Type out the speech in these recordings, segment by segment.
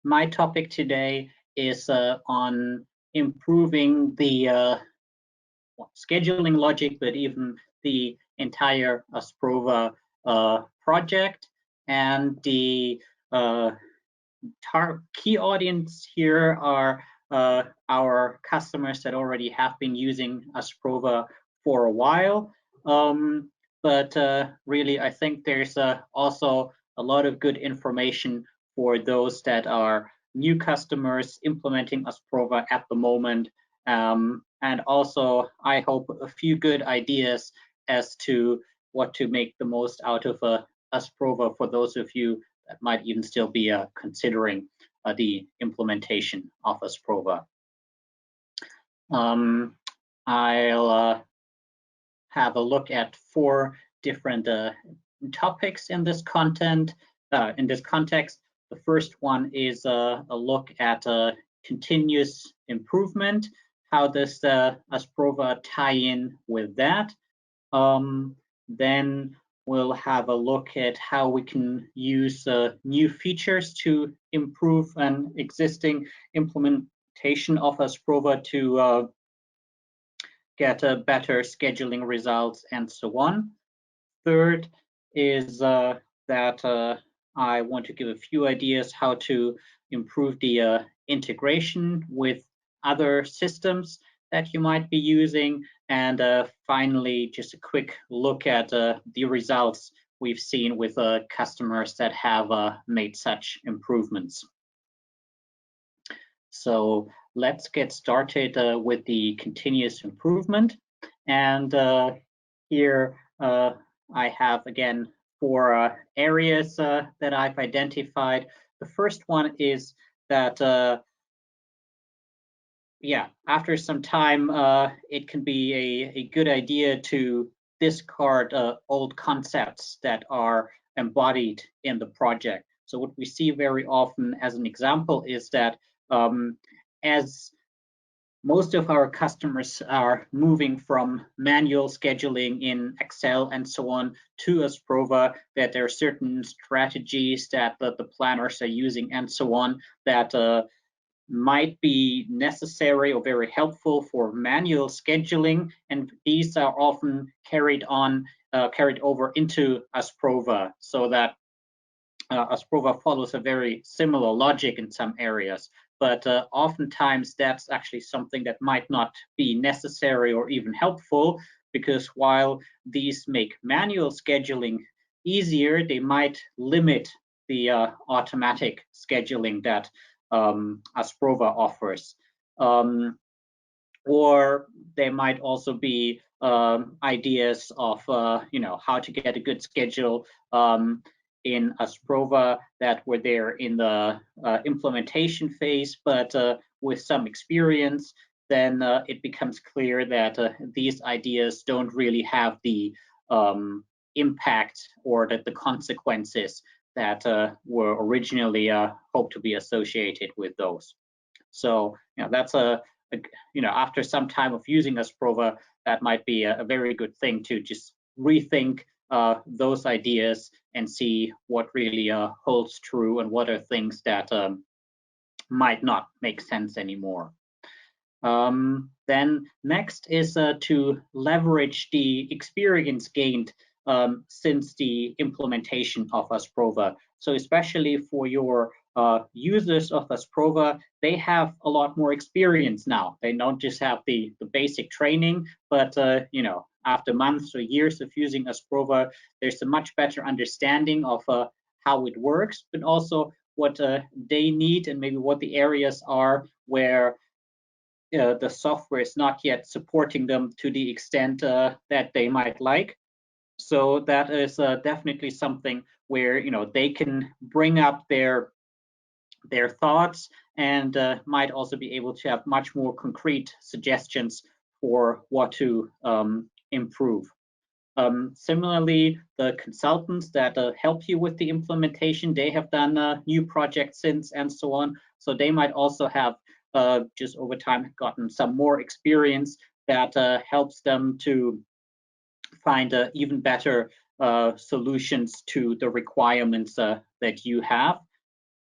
my topic today is on improving the scheduling logic, but even the entire Asprova project. And the key audience here are our customers that already have been using Asprova for a while. But really, I think there's also a lot of good information for those that are new customers implementing Asprova at the moment. And also, I hope a few good ideas as to what to make the most out of Asprova for those of you that might even still be considering the implementation of Asprova. I'll have a look at 4 different topics in this context. The first one is a look at continuous improvement. How does Asprova tie in with that? Then we'll have a look at how we can use new features to improve an existing implementation of Asprova to get better scheduling results and so on. Third is that I want to give a few ideas how to improve the integration with other systems that you might be using. And finally, just a quick look at the results we've seen with customers that have made such improvements. So let's get started with the continuous improvement. And here I have, again, 4 areas that I've identified. The first one is that after some time, it can be a good idea to discard old concepts that are embodied in the project. So what we see very often as an example is that as most of our customers are moving from manual scheduling in Excel and so on to Asprova, that there are certain strategies that the planners are using and so on that might be necessary or very helpful for manual scheduling, and these are often carried over into Asprova, so that Asprova follows a very similar logic in some areas. But oftentimes that's actually something that might not be necessary or even helpful, because while these make manual scheduling easier, they might limit the automatic scheduling that Asprova offers. Or there might also be ideas of how to get a good schedule in Asprova that were there in the implementation phase, but with some experience, then it becomes clear that these ideas don't really have the impact or that the consequences that were originally hoped to be associated with those. So that's after some time of using Asprova, that might be a very good thing to just rethink those ideas and see what really holds true and what are things that might not make sense anymore. Then next is to leverage the experience gained since the implementation of Asprova. So especially for your users of Asprova, they have a lot more experience now. They don't just have the basic training, but after months or years of using Asprova, there's a much better understanding of how it works, but also what they need and maybe what the areas are where the software is not yet supporting them to the extent that they might like. So that is definitely something where they can bring up their thoughts and might also be able to have much more concrete suggestions for what to improve. Similarly, the consultants that help you with the implementation, they have done new projects since and so on. So they might also have just over time gotten some more experience that helps them to find even better solutions to the requirements that you have.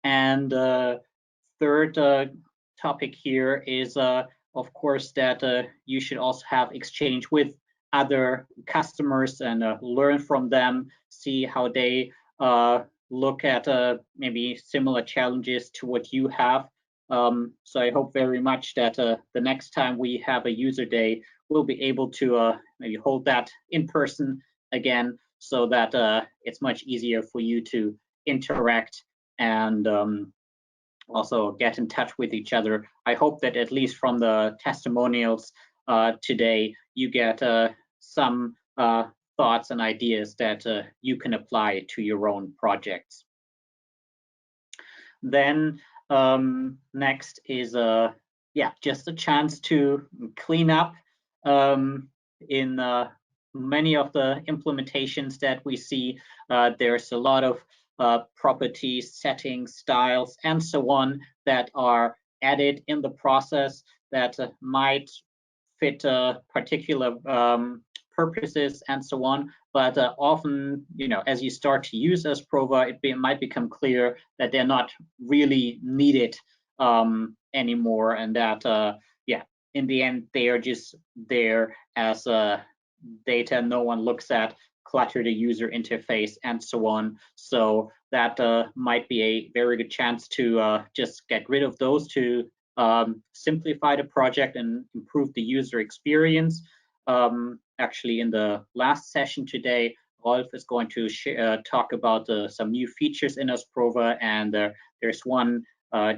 And third topic here is, of course, that you should also have exchange with other customers and learn from them, see how they look at maybe similar challenges to what you have. So I hope very much that the next time we have a user day, we'll be able to maybe hold that in person again, so that it's much easier for you to interact and also get in touch with each other. I hope that at least from the testimonials today, you get some thoughts and ideas that you can apply to your own projects. Then next is just a chance to clean up in many of the implementations that we see. There's a lot of properties, settings, styles, and so on that are added in the process that might fit particular purposes and so on. But often, as you start to use Asprova, it might become clear that they're not really needed anymore, and that in the end they are just there as data no one looks at, clutter the user interface, and so on. So that might be a very good chance to just get rid of those to simplify the project and improve the user experience. Actually, in the last session today, Rolf is going to talk about some new features in Asprova, and there's one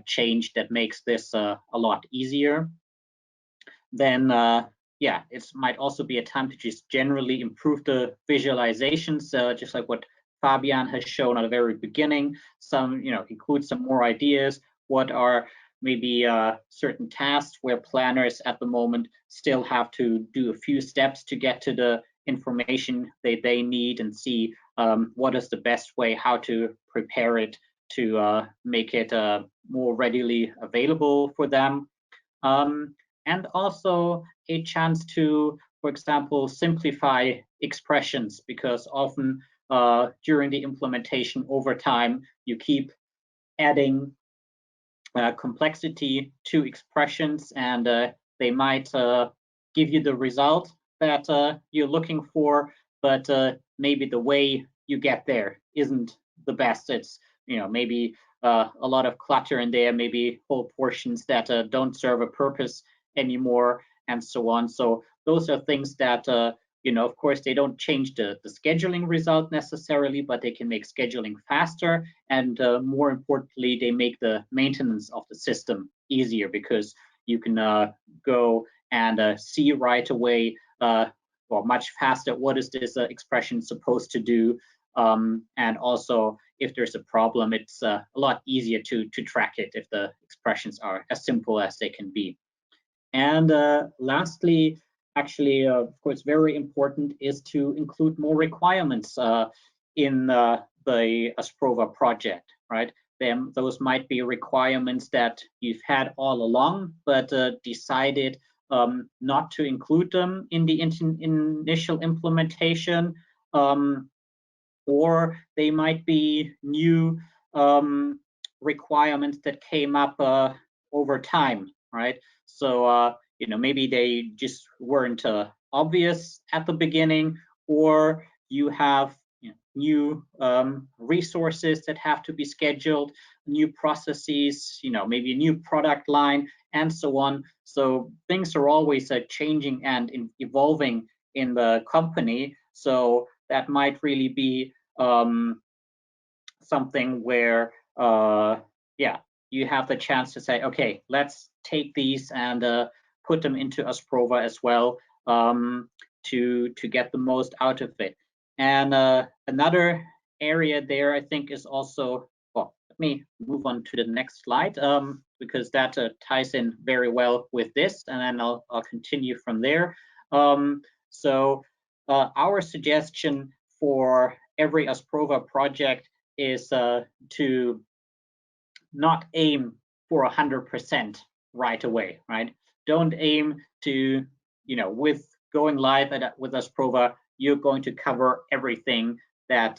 change that makes this a lot easier. Then it might also be a time to just generally improve the visualizations, just like what Fabian has shown at the very beginning. Some, include some more ideas. What are maybe certain tasks where planners at the moment still have to do a few steps to get to the information they need, and see what is the best way how to prepare it to make it more readily available for them. And also a chance to, for example, simplify expressions, because often during the implementation over time, you keep adding complexity to expressions, and they might give you the result that you're looking for, but maybe the way you get there isn't the best. It's maybe a lot of clutter in there, maybe whole portions that don't serve a purpose anymore, and so on. So those are things that of course, they don't change the scheduling result necessarily, but they can make scheduling faster, and more importantly, they make the maintenance of the system easier, because you can go and see right away, or much faster, what is this expression supposed to do, and also if there's a problem, it's a lot easier to track it if the expressions are as simple as they can be. And lastly, actually, of course, very important is to include more requirements in the Asprova project, right? Those might be requirements that you've had all along, but decided not to include them in the initial implementation, or they might be new requirements that came up over time, right? So maybe they just weren't obvious at the beginning, or you have new resources that have to be scheduled, new processes, maybe a new product line, and so on. So things are always changing and evolving in the company. So that might really be something where you have the chance to say, okay, let's take these and put them into Asprova as well, to get the most out of it. And another area there, I think, is also, well, let me move on to the next slide, because that ties in very well with this, and then I'll continue from there. So our suggestion for every Asprova project is to not aim for 100% right away, right? Don't aim to, with going live with Asprova, you're going to cover everything that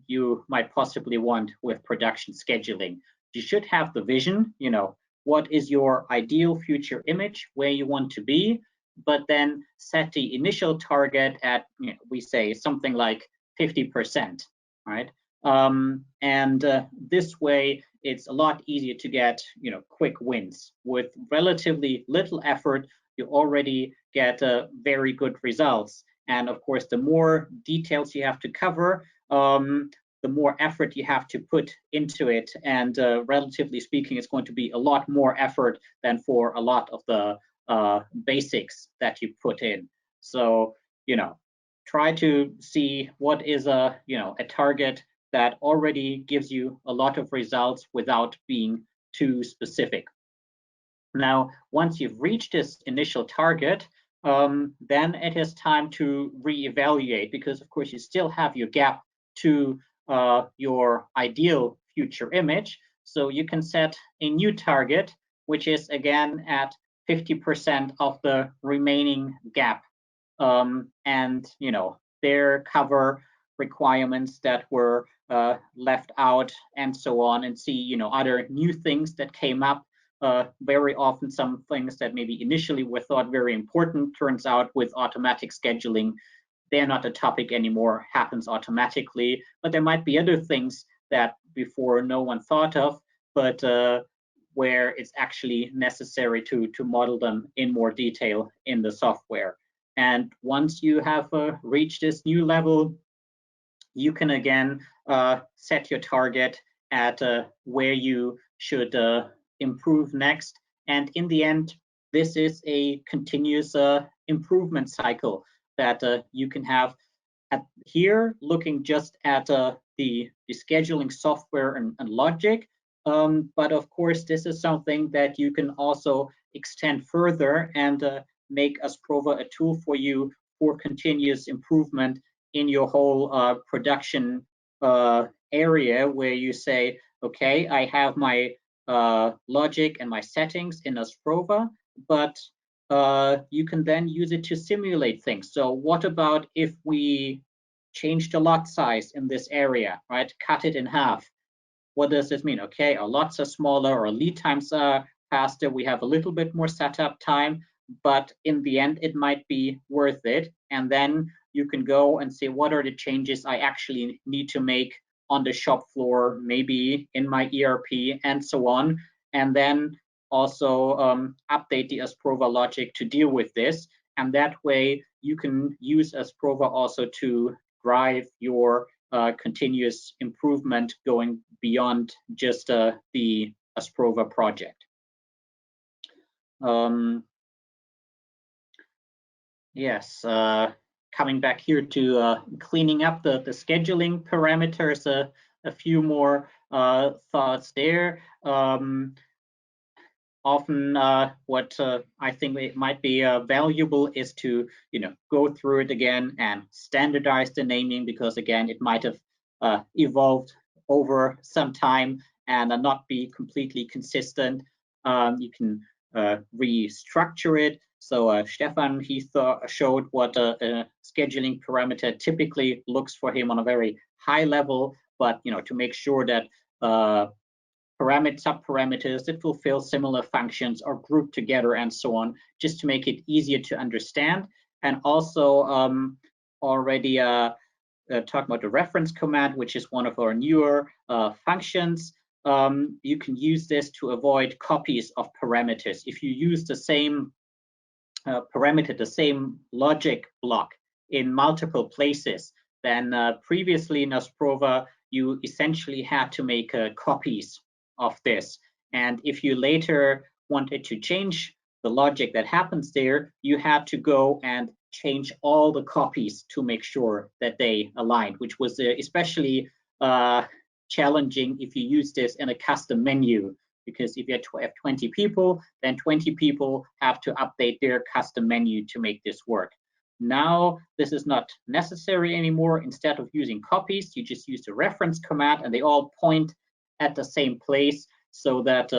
you might possibly want with production scheduling. you should have the vision, what is your ideal future image, where you want to be, but then set the initial target at, we say something like 50%, right? This way, it's a lot easier to get, quick wins. With relatively little effort, you already get very good results. And of course, the more details you have to cover, the more effort you have to put into it. And relatively speaking, it's going to be a lot more effort than for a lot of the basics that you put in. So, try to see what is a target that already gives you a lot of results without being too specific. Now, once you've reached this initial target, then it is time to reevaluate, because of course you still have your gap to your ideal future image. So you can set a new target, which is again at 50% of the remaining gap. There cover requirements that were left out and so on, and see, other new things that came up. Very often some things that maybe initially were thought very important, turns out with automatic scheduling, they're not a topic anymore, happens automatically. But there might be other things that before no one thought of, but where it's actually necessary to model them in more detail in the software. And once you have reached this new level, you can again set your target at where you should improve next. And in the end, this is a continuous improvement cycle that you can have here, looking just at the scheduling software and logic. But of course, this is something that you can also extend further and make Asprova a tool for you for continuous improvement in your whole production area, where you say, okay, I have my logic and my settings in Asprova, but you can then use it to simulate things. So what about if we change the lot size in this area, right? Cut it in half. What does this mean? Okay, our lots are smaller, our lead times are faster, we have a little bit more setup time, but in the end, it might be worth it. And then you can go and say, what are the changes I actually need to make on the shop floor, maybe in my ERP, and so on. And then also update the Asprova logic to deal with this. And that way you can use Asprova also to drive your continuous improvement going beyond just the Asprova project. Yes, coming back here to cleaning up the scheduling parameters, a few more thoughts there. Often what I think it might be valuable is to go through it again and standardize the naming, because again it might have evolved over some time and not be completely consistent. You can restructure it. So Stefan, he showed what a scheduling parameter typically looks for him on a very high level, but to make sure that subparameters that fulfill similar functions are grouped together and so on, just to make it easier to understand. And also already talk about the reference command, which is one of our newer functions. You can use this to avoid copies of parameters. If you use the same parameter, the same logic block in multiple places, then previously in Asprova, you essentially had to make copies of this. And if you later wanted to change the logic that happens there, you had to go and change all the copies to make sure that they aligned, which was especially challenging if you use this in a custom menu, because if you have 20 people, then 20 people have to update their custom menu to make this work. Now, this is not necessary anymore. Instead of using copies, you just use the reference command and they all point at the same place, so that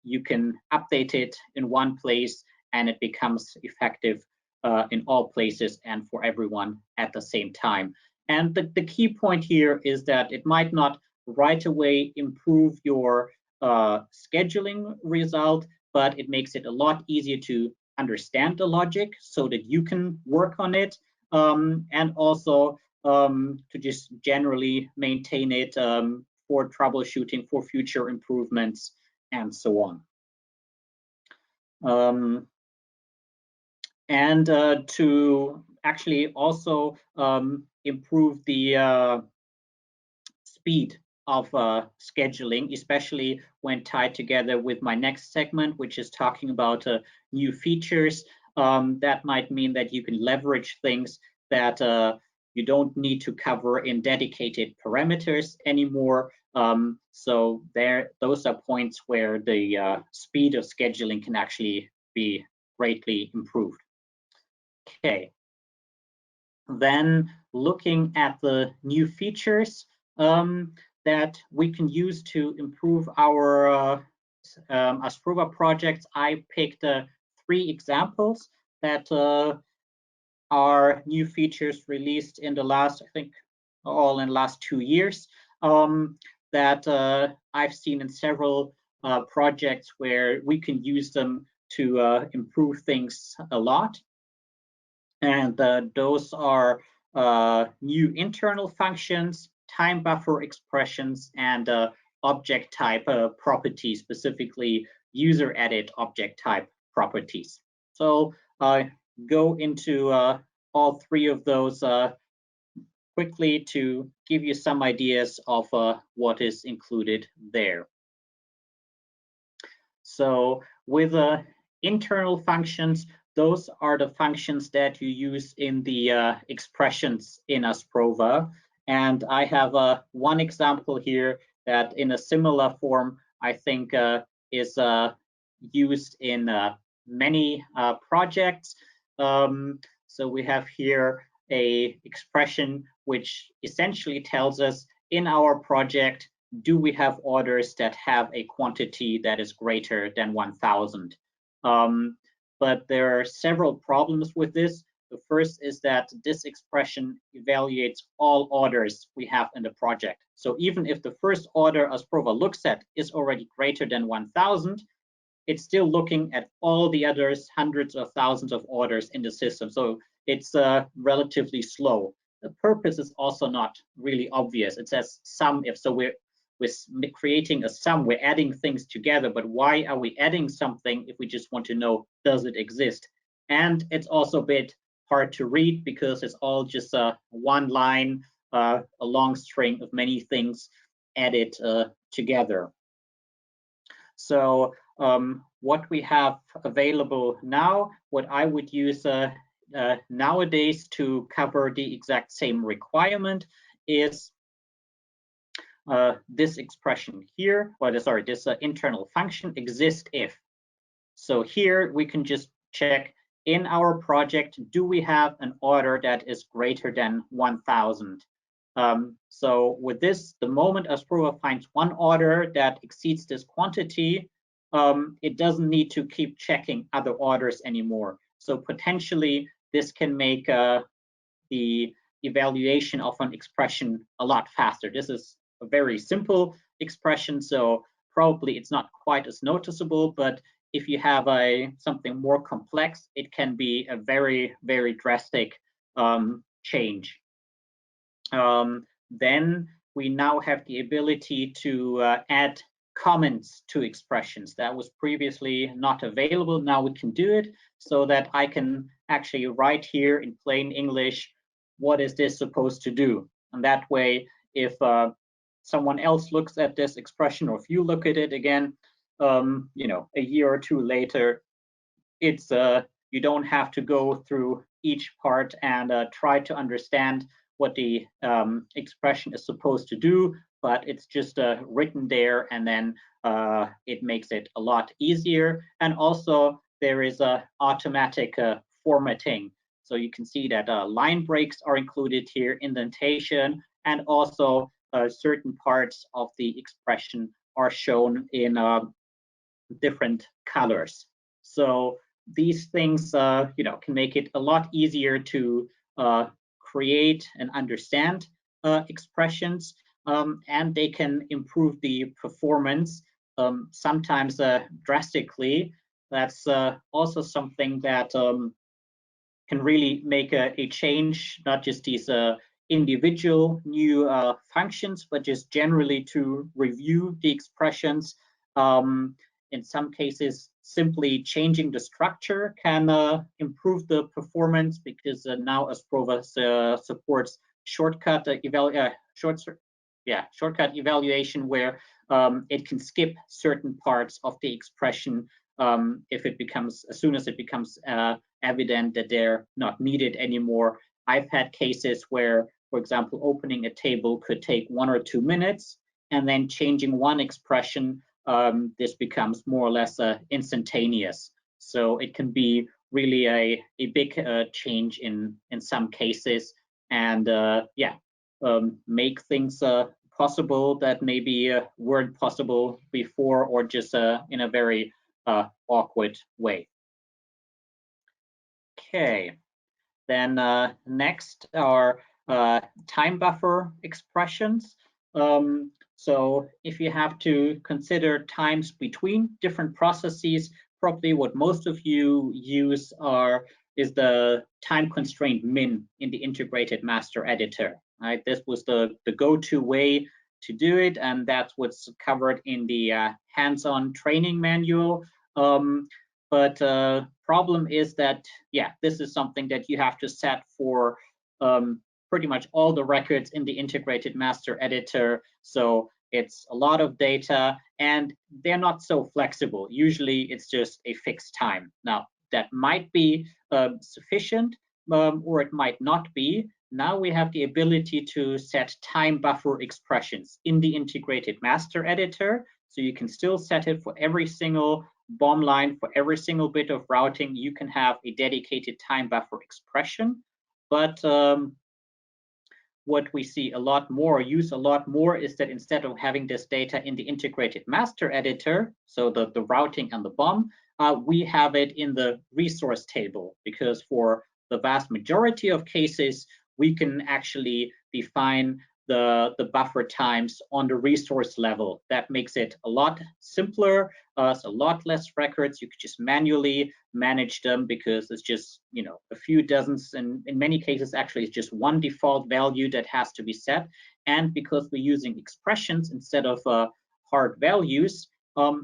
you can update it in one place and it becomes effective in all places and for everyone at the same time. And the key point here is that it might not right away improve your scheduling result, but it makes it a lot easier to understand the logic so that you can work on it, and also to just generally maintain it for troubleshooting, for future improvements, and so on. And to actually also improve the speed of scheduling, especially when tied together with my next segment, which is talking about new features. That might mean that you can leverage things that you don't need to cover in dedicated parameters anymore. So those are points where the speed of scheduling can actually be greatly improved. Okay. Then looking at the new features that we can use to improve our Asprova projects, I picked 3 examples that are new features released in the last, I think, all in the last 2 years, that I've seen in several projects where we can use them to improve things a lot. And those are new internal functions, time buffer expressions, and object type properties, specifically user edit object type properties. So go into all 3 of those quickly to give you some ideas of what is included there. So with internal functions, those are the functions that you use in the expressions in Asprova. And I have one example here that in a similar form, I think is used in many projects. So we have here a expression which essentially tells us in our project, do we have orders that have a quantity that is greater than 1,000? But there are several problems with this. The first is that this expression evaluates all orders we have in the project. So even if the first order Asprova looks at is already greater than 1,000, it's still looking at all the others, hundreds of thousands of orders in the system. So it's relatively slow. The purpose is also not really obvious. It says sum if, so we're creating a sum, we're adding things together, but why are we adding something if we just want to know, does it exist? And it's also a bit hard to read because it's all just one line, a long string of many things added together. So what we have available now, what I would use nowadays to cover the exact same requirement is this expression here, or sorry, this internal function exist if. So here we can just check in our project, do we have an order that is greater than 1,000? So with this, the moment Asprova finds one order that exceeds this quantity, it doesn't need to keep checking other orders anymore. So potentially this can make the evaluation of an expression a lot faster. This is a very simple expression, so probably it's not quite as noticeable, but if you have something more complex, it can be a very, very drastic change. Then we now have the ability to add comments to expressions. That was previously not available. Now we can do it so that I can actually write here in plain English, what is this supposed to do? And that way, if someone else looks at this expression, or if you look at it again, a year or 2 later, it's you don't have to go through each part and try to understand what the expression is supposed to do, but it's just written there, and then it makes it a lot easier. And also there is automatic formatting. So you can see that line breaks are included here, indentation, and also certain parts of the expression are shown in different colors. So these things, can make it a lot easier to create and understand expressions, and they can improve the performance sometimes drastically. That's also something that can really make a change, not just these individual new functions, but just generally to review the expressions. In some cases, simply changing the structure can improve the performance, because now Asprova supports shortcut evaluation, where it can skip certain parts of the expression if it becomes, as soon as it becomes evident that they're not needed anymore. I've had cases where, for example, opening a table could take 1 or 2 minutes, and then changing one expression, this becomes more or less instantaneous. So it can be really a big change in some cases, and make things possible that maybe weren't possible before, or just in a very awkward way. Okay, then next are time buffer expressions. So if you have to consider times between different processes, probably what most of you use is the time constraint min in the integrated master editor. Right, this was the go-to way to do it, and that's what's covered in the hands-on training manual. But problem is that, yeah, this is something that you have to set for pretty much all the records in the integrated master editor. So it's a lot of data, and they're not so flexible. Usually it's just a fixed time. Now, that might be sufficient, or it might not be. Now we have the ability to set time buffer expressions in the integrated master editor. So you can still set it for every single BOM line, for every single bit of routing. You can have a dedicated time buffer expression. But what we see a lot more, use a lot more, is that instead of having this data in the integrated master editor, so the routing and the BOM, we have it in the resource table, because for the vast majority of cases, we can actually define the buffer times on the resource level. That makes it a lot simpler. It's a lot less records. You could just manually manage them, because it's just, you know, a few dozens, and in many cases actually it's just one default value that has to be set. And because we're using expressions instead of hard values,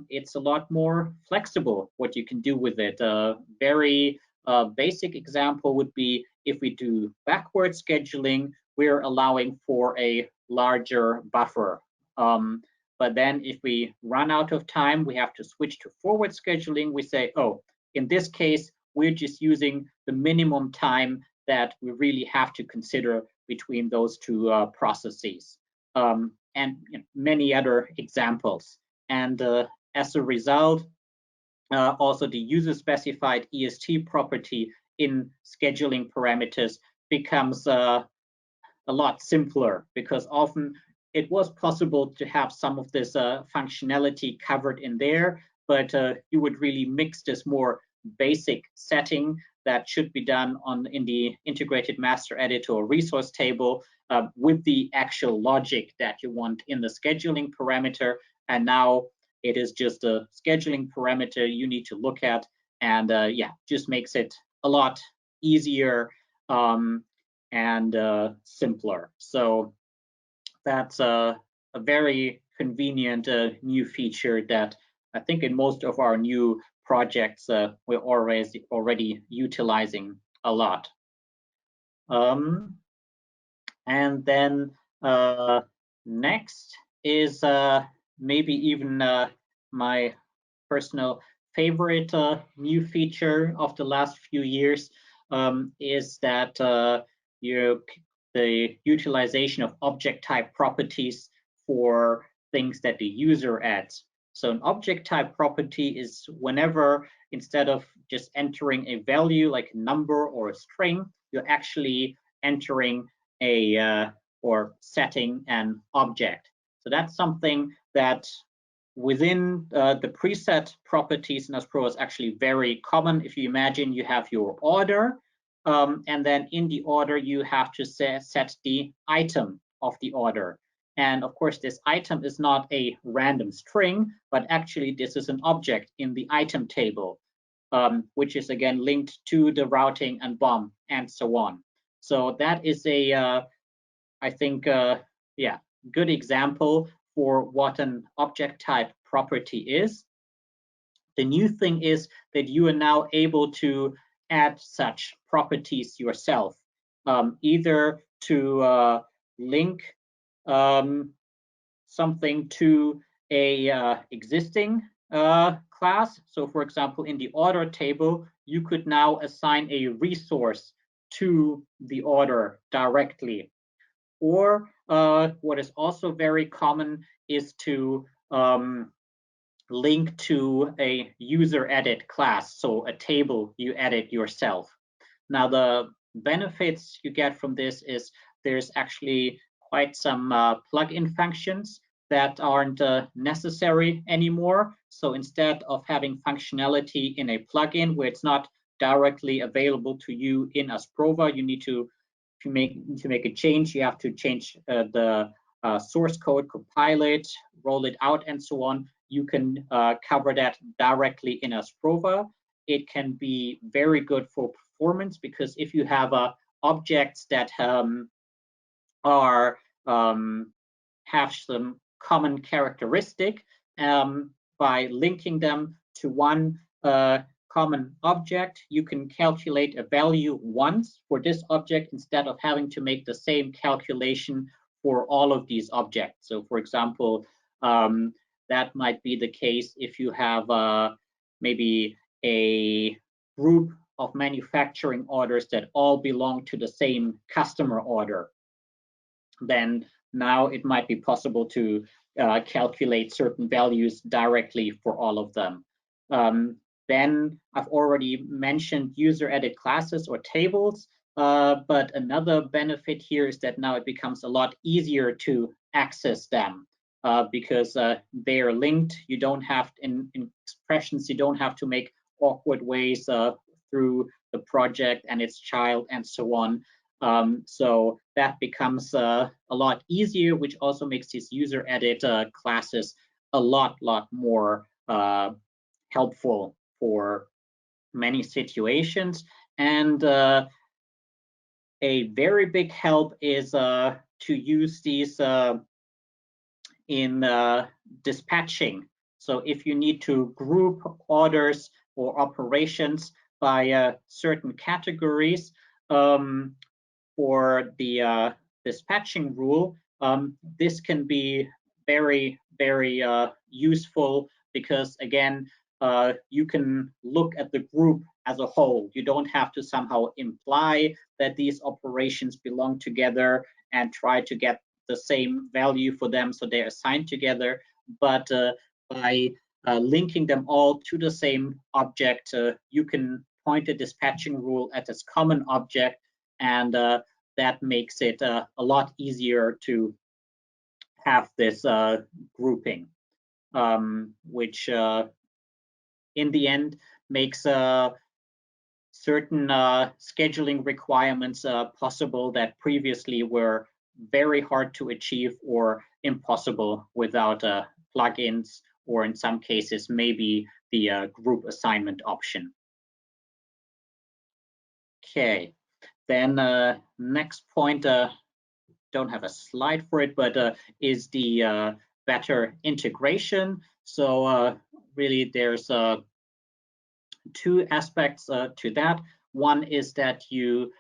it's a lot more flexible what you can do with it. Very basic example would be if we do backward scheduling, we're allowing for a larger buffer. But then if we run out of time, we have to switch to forward scheduling. We say, oh, in this case, we're just using the minimum time that we really have to consider between those two processes. And you know, many other examples. And as a result, also the user-specified EST property in scheduling parameters becomes a lot simpler, because often it was possible to have some of this functionality covered in there, but you would really mix this more basic setting that should be done in the integrated master editor or resource table with the actual logic that you want in the scheduling parameter. And now it is just a scheduling parameter you need to look at, and yeah, just makes it a lot easier and simpler. So that's a very convenient new feature that I think in most of our new projects we're already utilizing a lot. And then next is maybe even my personal favorite new feature of the last few years, is that the utilization of object type properties for things that the user adds. So an object type property is whenever, instead of just entering a value like a number or a string, you're actually entering or setting an object. So that's something that within the preset properties in Asprova is actually very common. If you imagine you have your order, and then in the order you have to set the item of the order. And of course, this item is not a random string, but actually this is an object in the item table, which is again linked to the routing and BOM and so on. So that is a, I think, yeah, good example for what an object type property is. The new thing is that you are now able to add such properties yourself, either to link something to a existing class. So for example, in the order table, you could now assign a resource to the order directly. Or what is also very common is to link to a user edit class, so a table you edit yourself. Now, the benefits you get from this is there's actually quite some plug-in functions that aren't necessary anymore. So instead of having functionality in a plugin where it's not directly available to you in Asprova, you need to make a change. You have to change the source code, compile it, roll it out, and so on. You can cover that directly in Asprova. It can be very good for performance because if you have objects that are have some common characteristic, by linking them to one common object, you can calculate a value once for this object instead of having to make the same calculation for all of these objects. So for example, that might be the case if you have maybe a group of manufacturing orders that all belong to the same customer order. Then now it might be possible to calculate certain values directly for all of them. Then I've already mentioned user edit classes or tables, but another benefit here is that now it becomes a lot easier to access them because they are linked. You don't have, in expressions, you don't have to make awkward ways through the project and its child and so on. So that becomes a lot easier, which also makes these user edit classes a lot more helpful for many situations. And a very big help is to use these in dispatching. So if you need to group orders or operations by certain categories, for the dispatching rule, this can be very useful because again, you can look at the group as a whole. You don't have to somehow imply that these operations belong together and try to get the same value for them so they're assigned together, but by linking them all to the same object, you can point a dispatching rule at its common object, and that makes it a lot easier to have this grouping, which in the end makes certain scheduling requirements possible that previously were very hard to achieve or impossible without plugins, or in some cases maybe the group assignment option. Okay, then next point, don't have a slide for it, but is the better integration. So really there's two aspects to that. One is that you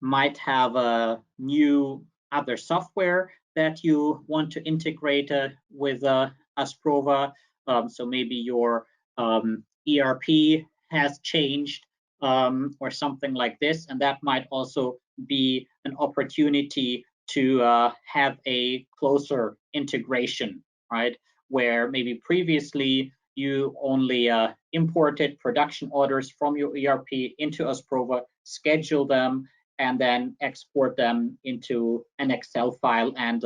might have a new other software that you want to integrate with Asprova. So maybe your ERP has changed or something like this, and that might also be an opportunity to have a closer integration, right? Where maybe previously you only imported production orders from your ERP into Asprova, schedule them, and then export them into an Excel file and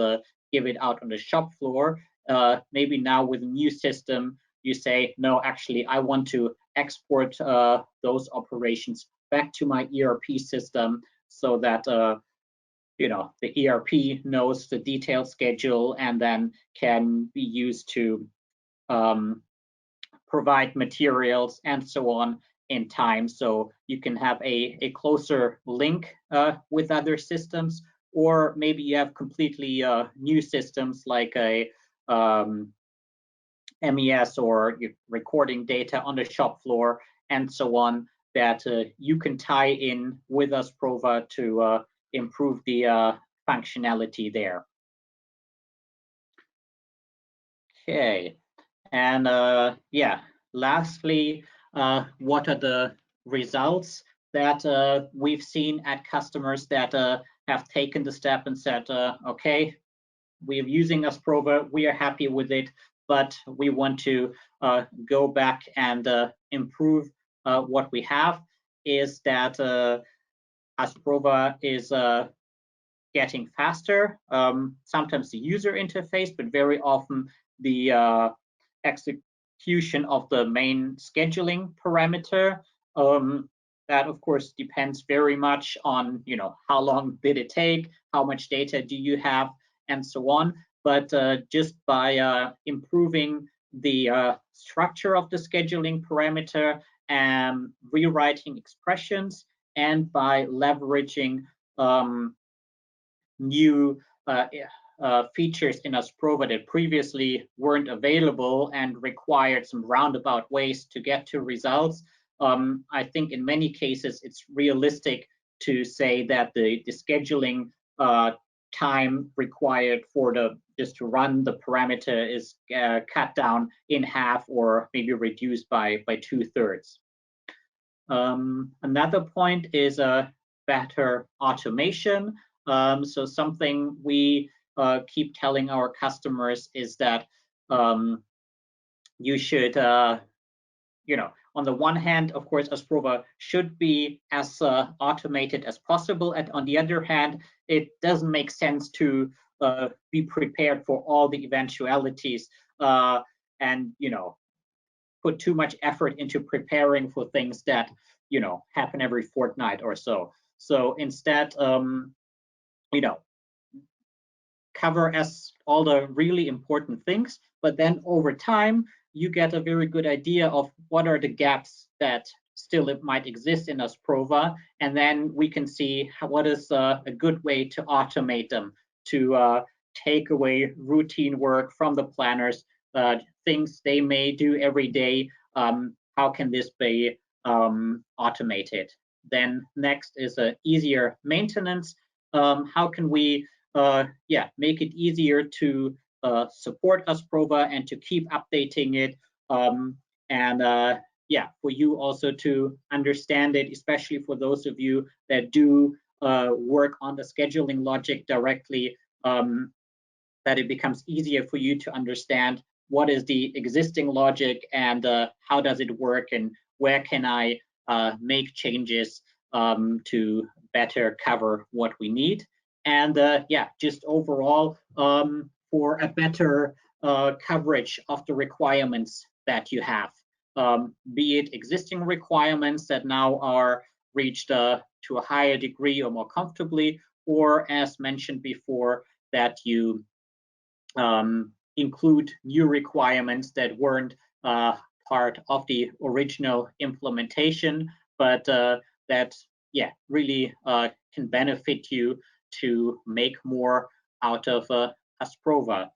give it out on the shop floor. Maybe now with a new system, you say, no, actually, I want to export those operations back to my ERP system so that the ERP knows the detailed schedule and then can be used to provide materials and so on in time, so you can have a closer link with other systems. Or maybe you have completely new systems like a MES, or you're recording data on the shop floor and so on, that you can tie in with Asprova to improve the functionality there. Okay, and yeah, lastly, what are the results that we've seen at customers that have taken the step and said, okay, we're using Asprova, we are happy with it, but we want to go back and improve what we have, is that Asprova is getting faster, sometimes the user interface, but very often the execution of the main scheduling parameter. That of course depends very much on how long did it take, how much data do you have, and so on. But just by improving the structure of the scheduling parameter and rewriting expressions, and by leveraging new features in Asprova that previously weren't available and required some roundabout ways to get to results, I think in many cases it's realistic to say that the scheduling time required for just to run the parameter is cut down in half, or maybe reduced by 2/3. Another point is better automation. So something we keep telling our customers is that you should, on the one hand, of course, Asprova should be as automated as possible. And on the other hand, it doesn't make sense to be prepared for all the eventualities and, put too much effort into preparing for things that, happen every fortnight or so. So instead, cover as all the really important things, but then over time you get a very good idea of what are the gaps that still might exist in Asprova, and then we can see what is a good way to automate them, to take away routine work from the planners, things they may do every day. How can this be automated? Then next is easier maintenance. How can we make it easier to support Asprova and to keep updating it, and for you also to understand it, especially for those of you that do work on the scheduling logic directly, that it becomes easier for you to understand what is the existing logic and how does it work, and where can I make changes to better cover what we need. And just overall for a better coverage of the requirements that you have, be it existing requirements that now are reached to a higher degree or more comfortably, or as mentioned before, that you include new requirements that weren't part of the original implementation, but that really can benefit you to make more out of Asprova.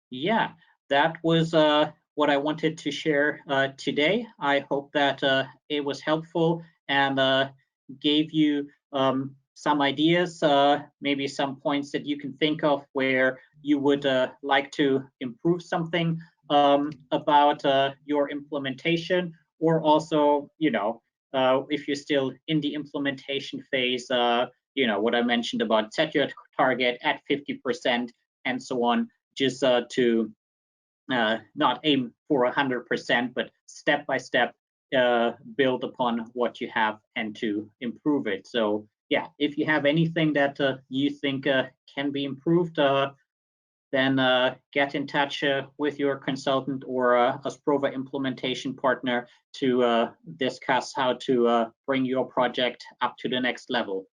Yeah, that was what I wanted to share today. I hope that it was helpful and gave you some ideas, maybe some points that you can think of where you would like to improve something about your implementation, or also, if you're still in the implementation phase, what I mentioned about set your target at 50% and so on, just to not aim for 100%, but step by step build upon what you have and to improve it. So yeah, if you have anything that you think can be improved, then get in touch with your consultant or Asprova implementation partner to discuss how to bring your project up to the next level.